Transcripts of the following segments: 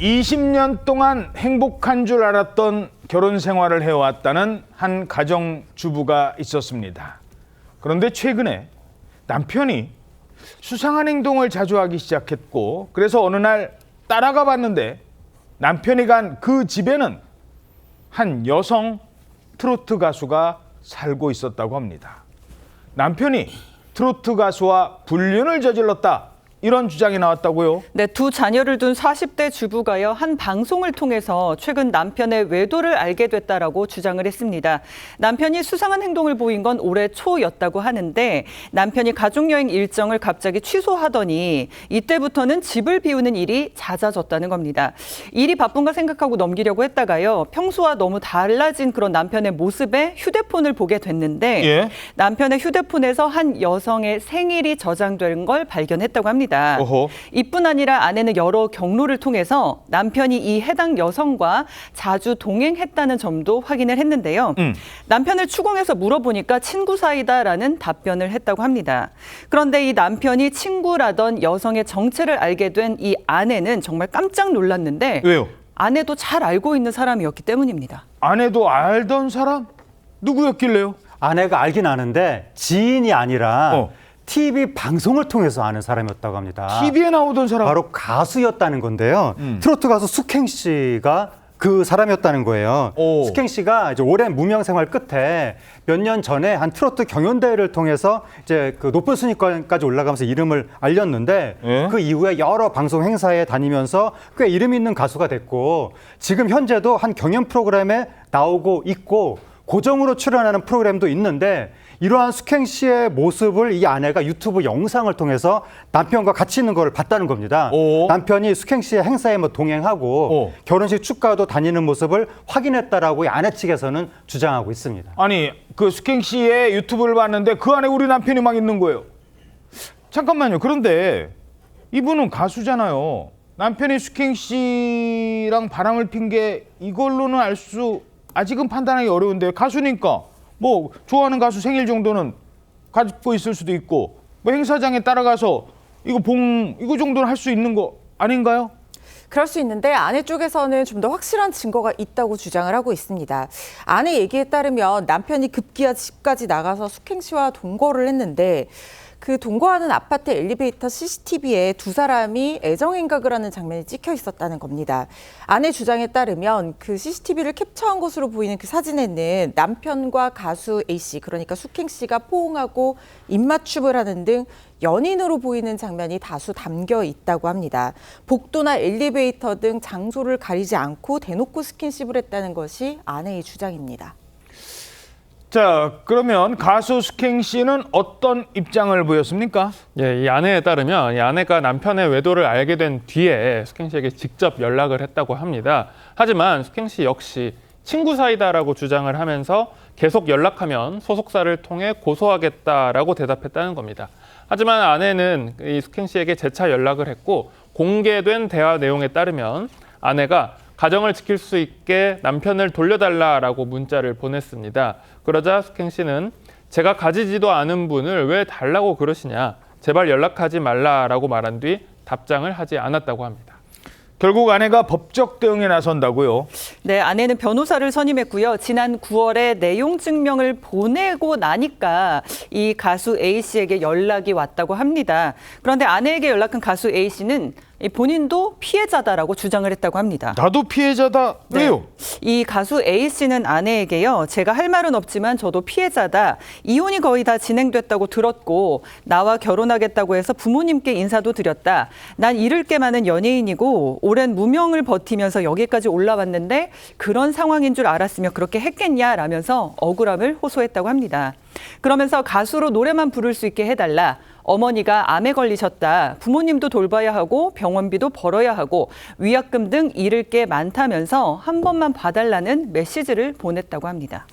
20년 동안 행복한 줄 알았던 결혼 생활을 해왔다는 한 가정주부가 있었습니다. 그런데 최근에 남편이 수상한 행동을 자주 하기 시작했고, 그래서 어느 날 따라가 봤는데 남편이 간 그 집에는 한 여성 트로트 가수가 살고 있었다고 합니다. 남편이 트로트 가수와 불륜을 저질렀다, 이런 주장이 나왔다고요? 네, 두 자녀를 둔 40대 주부가요, 한 방송을 통해서 최근 남편의 외도를 알게 됐다라고 주장을 했습니다. 남편이 수상한 행동을 보인 건 올해 초였다고 하는데, 남편이 가족여행 일정을 갑자기 취소하더니 이때부터는 집을 비우는 일이 잦아졌다는 겁니다. 일이 바쁜가 생각하고 넘기려고 했다가요, 평소와 너무 달라진 그런 남편의 모습에 휴대폰을 보게 됐는데, 남편의 휴대폰에서 한 여성의 생일이 저장된 걸 발견했다고 합니다. 어허. 이뿐 아니라 아내는 여러 경로를 통해서 남편이 이 해당 여성과 자주 동행했다는 점도 확인을 했는데요. 남편을 추궁해서 물어보니까 친구 사이다라는 답변을 했다고 합니다. 그런데 이 남편이 친구라던 여성의 정체를 알게 된 이 아내는 정말 깜짝 놀랐는데, 왜요? 아내도 잘 알고 있는 사람이었기 때문입니다. 아내도 알던 사람? 누구였길래요? 아내가 알긴 아는데 지인이 아니라 TV 방송을 통해서 아는 사람이었다고 합니다. TV에 나오던 사람? 바로 가수였다는 건데요. 트로트 가수 숙행 씨가 그 사람이었다는 거예요. 숙행 씨가 이제 오랜 무명 생활 끝에 몇 년 전에 한 트로트 경연대회를 통해서 이제 그 높은 순위권까지 올라가면서 이름을 알렸는데, 그 이후에 여러 방송 행사에 다니면서 꽤 이름 있는 가수가 됐고, 지금 현재도 한 경연 프로그램에 나오고 있고 고정으로 출연하는 프로그램도 있는데, 이러한 숙행 씨의 모습을 이 아내가 유튜브 영상을 통해서 남편과 같이 있는 걸 봤다는 겁니다. 남편이 숙행 씨의 행사에 뭐 동행하고 결혼식 축가도 다니는 모습을 확인했다라고 이 아내 측에서는 주장하고 있습니다. 아니, 그 숙행 씨의 유튜브를 봤는데 그 안에 우리 남편이 막 있는 거예요. 잠깐만요. 그런데 이분은 가수잖아요. 남편이 숙행 씨랑 바람을 핀 게 이걸로는 아직은 판단하기 어려운데, 가수니까 뭐 좋아하는 가수 생일 정도는 갖고 있을 수도 있고, 뭐 행사장에 따라가서 이거 정도는 할 수 있는 거 아닌가요? 그럴 수 있는데 아내 쪽에서는 좀 더 확실한 증거가 있다고 주장을 하고 있습니다. 아내 얘기에 따르면 남편이 급기야 집까지 나가서 숙행 씨와 동거를 했는데, 그 동거하는 아파트 엘리베이터 CCTV에 두 사람이 애정행각을 하는 장면이 찍혀 있었다는 겁니다. 아내 주장에 따르면 그 CCTV를 캡처한 것으로 보이는 그 사진에는 남편과 가수 A씨, 그러니까 숙행 씨가 포옹하고 입맞춤을 하는 등 연인으로 보이는 장면이 다수 담겨 있다고 합니다. 복도나 엘리베이터 등 장소를 가리지 않고 대놓고 스킨십을 했다는 것이 아내의 주장입니다. 자, 그러면 가수 숙행 씨는 어떤 입장을 보였습니까? 이 아내에 따르면 이 아내가 남편의 외도를 알게 된 뒤에 숙행 씨에게 직접 연락을 했다고 합니다. 하지만 숙행 씨 역시 친구 사이다라고 주장을 하면서 계속 연락하면 소속사를 통해 고소하겠다라고 대답했다는 겁니다. 하지만 아내는 이 숙행 씨에게 재차 연락을 했고, 공개된 대화 내용에 따르면 아내가 가정을 지킬 수 있게 남편을 돌려달라라고 문자를 보냈습니다. 그러자 숙행 씨는 제가 가지지도 않은 분을 왜 달라고 그러시냐, 제발 연락하지 말라라고 말한 뒤 답장을 하지 않았다고 합니다. 결국 아내가 법적 대응에 나선다고요? 네, 아내는 변호사를 선임했고요. 지난 9월에 내용 증명을 보내고 나니까 이 가수 A씨에게 연락이 왔다고 합니다. 그런데 아내에게 연락한 가수 A씨는 본인도 피해자다라고 주장을 했다고 합니다. 나도 피해자다? 왜요? 네. 이 가수 A씨는 아내에게요, 제가 할 말은 없지만 저도 피해자다. 이혼이 거의 다 진행됐다고 들었고 나와 결혼하겠다고 해서 부모님께 인사도 드렸다. 난 잃을 게 많은 연예인이고 오랜 무명을 버티면서 여기까지 올라왔는데 그런 상황인 줄 알았으면 그렇게 했겠냐라면서 억울함을 호소했다고 합니다. 그러면서 가수로 노래만 부를 수 있게 해달라. 어머니가 암에 걸리셨다. 부모님도 돌봐야 하고 병원비도 벌어야 하고 위약금 등 잃을 게 많다면서 한 번만 봐달라는 메시지를 보냈다고 합니다.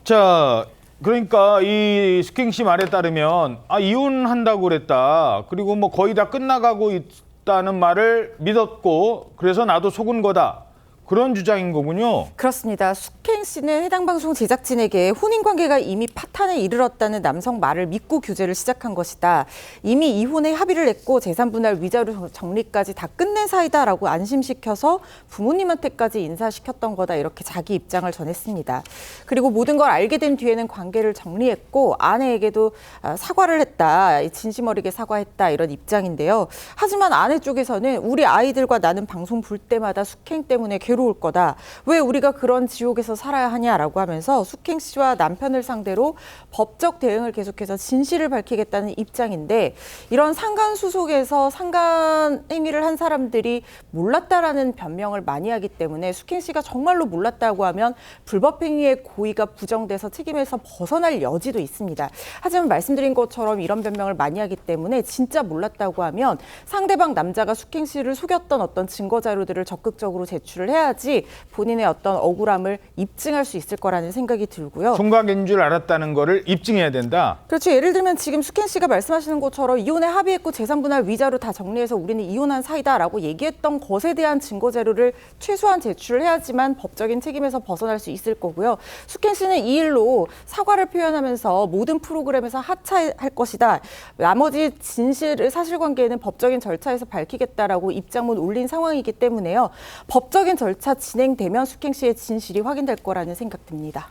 자, 그러니까 이 숙행 씨 말에 따르면 이혼한다고 그랬다. 그리고 뭐 거의 다 끝나가고 있다는 말을 믿었고, 그래서 나도 속은 거다. 그런 주장인 거군요. 그렇습니다. 숙행 씨는 해당 방송 제작진에게 혼인 관계가 이미 파탄에 이르렀다는 남성 말을 믿고 규제를 시작한 것이다. 이미 이혼에 합의를 했고 재산 분할 위자료 정리까지 다 끝낸 사이다라고 안심시켜서 부모님한테까지 인사시켰던 거다. 이렇게 자기 입장을 전했습니다. 그리고 모든 걸 알게 된 뒤에는 관계를 정리했고 아내에게도 사과를 했다. 진심 어리게 사과했다. 이런 입장인데요. 하지만 아내 쪽에서는 우리 아이들과 나는 방송 볼 때마다 숙행 때문에 괴로울 거다. 왜 우리가 그런 지옥에서 살아야 하냐라고 하면서 숙행 씨와 남편을 상대로 법적 대응을 계속해서 진실을 밝히겠다는 입장인데 이런 상간수속에서 상간 행위를 한 사람들이 몰랐다라는 변명을 많이 하기 때문에 숙행 씨가 정말로 몰랐다고 하면 불법 행위의 고의가 부정돼서 책임에서 벗어날 여지도 있습니다. 하지만 말씀드린 것처럼 이런 변명을 많이 하기 때문에 진짜 몰랐다고 하면 상대방 남자가 숙행 씨를 속였던 어떤 증거 자료들을 적극적으로 제출을 해야지 본인의 어떤 억울함을 입증할 수 있을 거라는 생각이 들고요. 총각인 줄 알았다는 거를 입증해야 된다. 그렇죠. 예를 들면 지금 숙행 씨가 말씀하시는 것처럼 이혼에 합의했고 재산 분할 위자료 다 정리해서 우리는 이혼한 사이다라고 얘기했던 것에 대한 증거 자료를 최소한 제출을 해야지만 법적인 책임에서 벗어날 수 있을 거고요. 숙행 씨는 이 일로 사과를 표현하면서 모든 프로그램에서 하차할 것이다. 나머지 진실을 사실관계는 법적인 절차에서 밝히겠다라고 입장문 올린 상황이기 때문에요. 법적인 절차 진행되면 숙행 씨의 진실이 확인될 거라는 생각 듭니다.